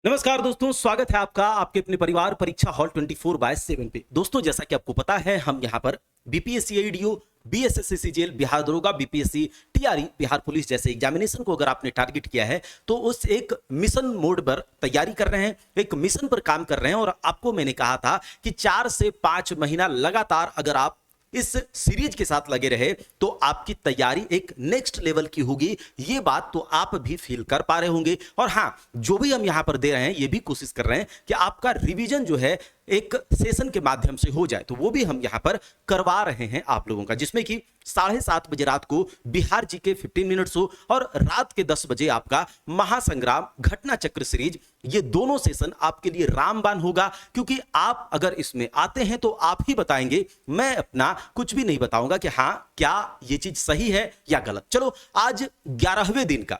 नमस्कार दोस्तों, स्वागत है आपका आपके अपने परिवार परीक्षा हॉल 24/7 पे। दोस्तों, जैसा कि आपको पता है, हम यहाँ पर BPSC ADO, BSSC CGL, Bihar दरोगा, बीपीएससी टीआरई, बिहार पुलिस जैसे एग्जामिनेशन को अगर आपने टारगेट किया है तो उस एक मिशन मोड पर तैयारी कर रहे हैं, एक मिशन पर काम कर रहे हैं। और आपको मैंने कहा था कि 4 से 5 महीना लगातार अगर आप इस सीरीज के साथ लगे रहे तो आपकी तैयारी एक नेक्स्ट लेवल की होगी। ये बात तो आप भी फील कर पा रहे होंगे। और हां, जो भी हम यहां पर दे रहे हैं ये भी कोशिश कर रहे हैं कि आपका रिवीजन जो है एक सेशन के माध्यम से हो जाए, तो वो भी हम यहां पर करवा रहे हैं आप लोगों का, जिसमें कि 7:30 बजे रात को बिहार जी के 15 मिनट्स हो और रात के 10 बजे आपका महासंग्राम घटना चक्र सीरीज। ये दोनों सेशन आपके लिए रामबाण होगा, क्योंकि आप अगर इसमें आते हैं तो आप ही बताएंगे, मैं अपना कुछ भी नहीं बताऊंगा कि हां क्या ये चीज सही है या गलत। चलो, आज 11वें दिन का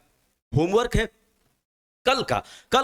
होमवर्क है। कल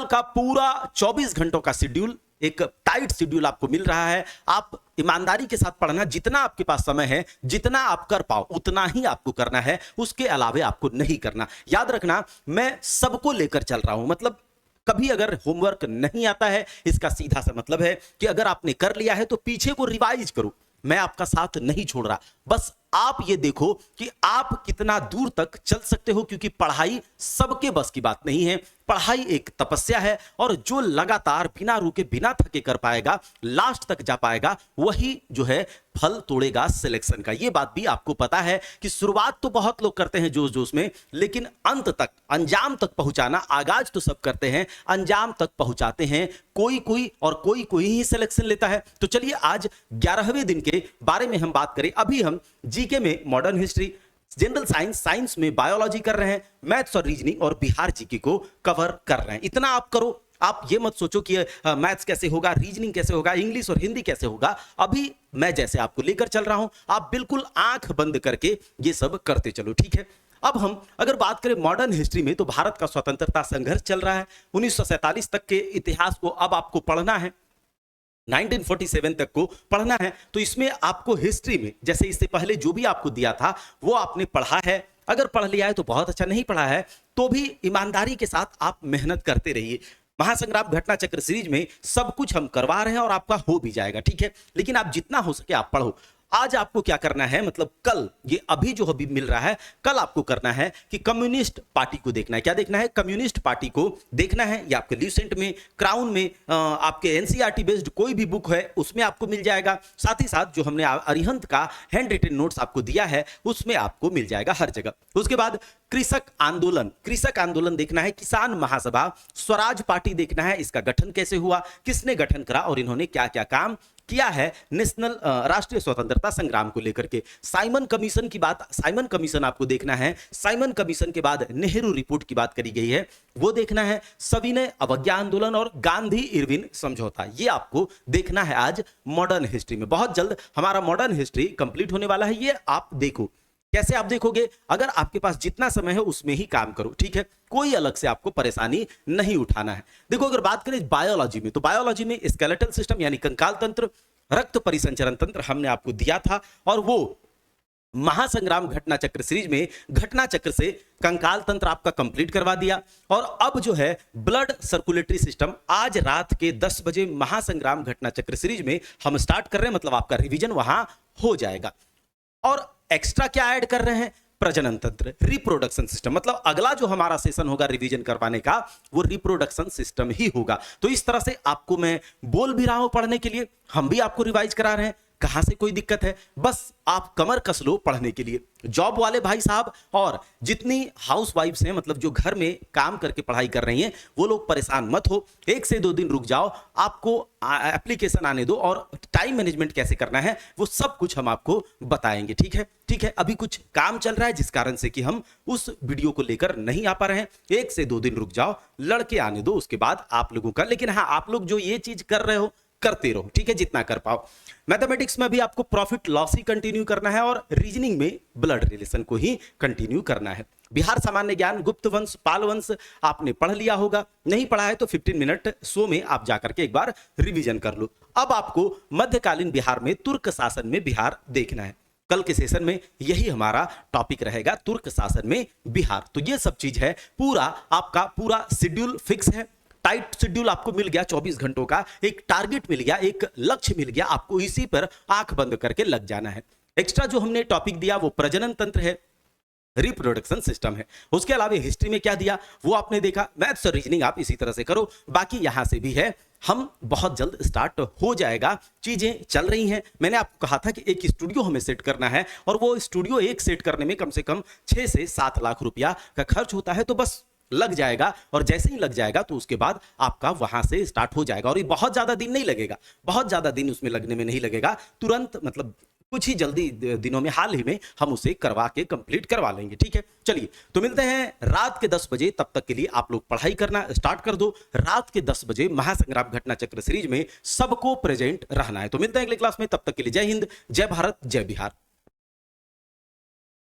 का पूरा 24 घंटों का शेड्यूल, एक टाइट शेड्यूल आपको मिल रहा है। आप ईमानदारी के साथ पढ़ना, जितना आपके पास समय है, जितना आप कर पाओ उतना ही आपको करना है, उसके अलावे आपको नहीं करना। याद रखना, मैं सबको लेकर चल रहा हूं। मतलब कभी अगर होमवर्क नहीं आता है, इसका सीधा सा मतलब है कि अगर आपने कर लिया है तो पीछे को रिवाइज करो। मैं आपका साथ नहीं छोड़ रहा, बस आप ये देखो कि आप कितना दूर तक चल सकते हो, क्योंकि पढ़ाई सबके बस की बात नहीं है। पढ़ाई एक तपस्या है और जो लगातार बिना रुके बिना थके कर पाएगा, लास्ट तक जा पाएगा, वही जो है फल तोड़ेगा सिलेक्शन का। ये बात भी आपको पता है कि शुरुआत तो बहुत लोग करते हैं जोश जोश में, लेकिन अंत तक, अंजाम तक पहुंचाना, आगाज तो सब करते हैं, अंजाम तक पहुंचाते हैं कोई कोई, और कोई कोई ही सिलेक्शन लेता है। तो चलिए आज 11वें दिन के बारे में हम बात करें। अभी हम जीके में मॉडर्न हिस्ट्री, जनरल साइंस में बायोलॉजी कर रहे हैं, मैथ्स और रीजनिंग और बिहार जीके को कवर कर रहे हैं। इतना आप करो। आप ये मत सोचो कि मैथ्स कैसे होगा, रीजनिंग कैसे होगा, इंग्लिश और हिंदी कैसे होगा। अभी मैं जैसे आपको लेकर चल रहा हूं, आप बिल्कुल आंख बंद करके ये सब करते चलो, ठीक है। अब हम अगर बात करें मॉडर्न हिस्ट्री में, तो भारत का स्वतंत्रता संघर्ष चल रहा है। 1947 तक के इतिहास को अब आपको पढ़ना है, 1947 तक को पढ़ना है। तो इसमें आपको हिस्ट्री में, जैसे इससे पहले जो भी आपको दिया था वो आपने पढ़ा है। अगर पढ़ लिया है तो बहुत अच्छा, नहीं पढ़ा है तो भी ईमानदारी के साथ आप मेहनत करते रहिए। महासंग्राम घटना चक्र सीरीज में सब कुछ हम करवा रहे हैं और आपका हो भी जाएगा, ठीक है। लेकिन आप जितना हो सके आप पढ़ो। आज आपको क्या करना है, मतलब कल, ये अभी जो अभी मिल रहा है, कल आपको करना है कि कम्युनिस्ट पार्टी को देखना है। क्या देखना है? कम्युनिस्ट पार्टी को देखना है। ये आपके ल्यूसेंट में, क्राउन में, आपके एनसीईआरटी बेस्ड कोई भी बुक है उसमें आपको मिल जाएगा। साथ ही साथ जो हमने अरिहंत का हैंड रिटन नोट्स आपको दिया है उसमें आपको मिल जाएगा हर जगह। उसके बाद कृषक आंदोलन देखना है, किसान महासभा, स्वराज पार्टी देखना है, इसका गठन कैसे हुआ, किसने गठन करा और इन्होंने क्या क्या काम किया है नेशनल राष्ट्रीय स्वतंत्रता संग्राम को लेकर के। साइमन कमीशन की बात, साइमन कमीशन आपको देखना है। साइमन कमीशन के बाद नेहरू रिपोर्ट की बात करी गई है, वो देखना है। सविनय अवज्ञा आंदोलन और गांधी इरविन समझौता, ये आपको देखना है आज मॉडर्न हिस्ट्री में। बहुत जल्द हमारा मॉडर्न हिस्ट्री कंप्लीट होने वाला है, ये आप देखो। कैसे आप देखोगे? अगर आपके पास जितना समय है उसमें ही काम करो, ठीक है। कोई अलग से आपको परेशानी नहीं उठाना है। देखो, अगर बात करें बायोलॉजी में, तो बायोलॉजी में स्केलेटल सिस्टम यानी कंकाल तंत्र, रक्त परिसंचरण तंत्र हमने आपको दिया था, और वो महासंग्राम घटना चक्र सीरीज में घटना चक्र से कंकाल तंत्र आपका कंप्लीट करवा दिया। और अब जो है ब्लड सर्कुलेटरी सिस्टम, आज रात के 10 बजे महासंग्राम घटना चक्र सीरीज में हम स्टार्ट कर रहे हैं, मतलब आपका रिवीजन वहां हो जाएगा। और एक्स्ट्रा क्या ऐड कर रहे हैं? प्रजनन तंत्र, रिप्रोडक्शन सिस्टम। मतलब अगला जो हमारा सेशन होगा रिवीजन करवाने का, वो रिप्रोडक्शन सिस्टम ही होगा। तो इस तरह से आपको मैं बोल भी रहा हूं पढ़ने के लिए, हम भी आपको रिवाइज करा रहे हैं। कहां से कोई दिक्कत है? बस आप कमर कस लो पढ़ने के लिए। जॉब वाले भाई साहब और जितनी हाउस वाइफ्स हैं, मतलब जो घर में काम करके पढ़ाई कर रही हैं, वो लोग परेशान मत हो। 1 से 2 दिन रुक जाओ, आपको एप्लीकेशन आने दो और टाइम मैनेजमेंट कैसे करना है वो सब कुछ हम आपको बताएंगे, ठीक है। ठीक है, अभी कुछ काम चल रहा है जिस कारण से कि हम उस वीडियो को लेकर नहीं आ पा रहे हैं। 1 से 2 दिन रुक जाओ, लड़के आने दो, उसके बाद आप लोगों का। लेकिन हाँ, आप लोग जो ये चीज कर रहे हो करते रहो, ठीक है, जितना कर पाओ। मैथमेटिक्स में भी आपको प्रॉफिट लॉस ही कंटिन्यू करना है, और रीजनिंग में ब्लड रिलेशन को ही कंटिन्यू करना है। बिहार सामान्य ज्ञान, गुप्त वंश, पाल वंश आपने पढ़ लिया होगा, नहीं पढ़ा है तो 15 मिनट शो में आप जाकर के एक बार रिवीजन कर लो। अब आपको मध्यकालीन बिहार में तुर्क शासन में बिहार देखना है। कल के सेशन में यही हमारा टॉपिक रहेगा, तुर्क शासन में बिहार। तो ये सब चीज है, पूरा आपका पूरा शेड्यूल फिक्स है, टाइट शेड्यूल आपको मिल गया 24 घंटों का, एक टारगेट मिल गया, एक लक्ष्य मिल गया, आपको इसी पर आंख बंद करके लग जाना है। एक्स्ट्रा जो हमने टॉपिक दिया वो प्रजनन तंत्र है, रिप्रोडक्शन सिस्टम है। उसके अलावा हिस्ट्री में क्या दिया वो आपने देखा। मैथ्स और रीजनिंग आप इसी तरह से करो, बाकी यहां से भी है। हम बहुत जल्द स्टार्ट हो जाएगा, चीजें चल रही हैं। मैंने आपको कहा था कि एक स्टूडियो हमें सेट करना है और वो स्टूडियो एक सेट करने में कम से कम 6 से 7 लाख रुपया का खर्च होता है। तो बस लग जाएगा, और जैसे ही लग जाएगा तो उसके बाद आपका वहां से स्टार्ट हो जाएगा। और ये बहुत ज्यादा दिन नहीं लगेगा, बहुत ज्यादा दिन उसमें लगने में नहीं लगेगा, तुरंत मतलब कुछ ही जल्दी दिनों में, हाल ही में हम उसे करवा के कंप्लीट करवा लेंगे। ठीक है, चलिए तो मिलते हैं रात के 10 बजे। तब तक के लिए आप लोग पढ़ाई करना स्टार्ट कर दो। रात के 10 बजे महासंग्राम घटना चक्र सीरीज में सबको प्रेजेंट रहना है। तो मिलते हैं अगले क्लास में, तब तक के लिए जय हिंद, जय भारत, जय बिहार।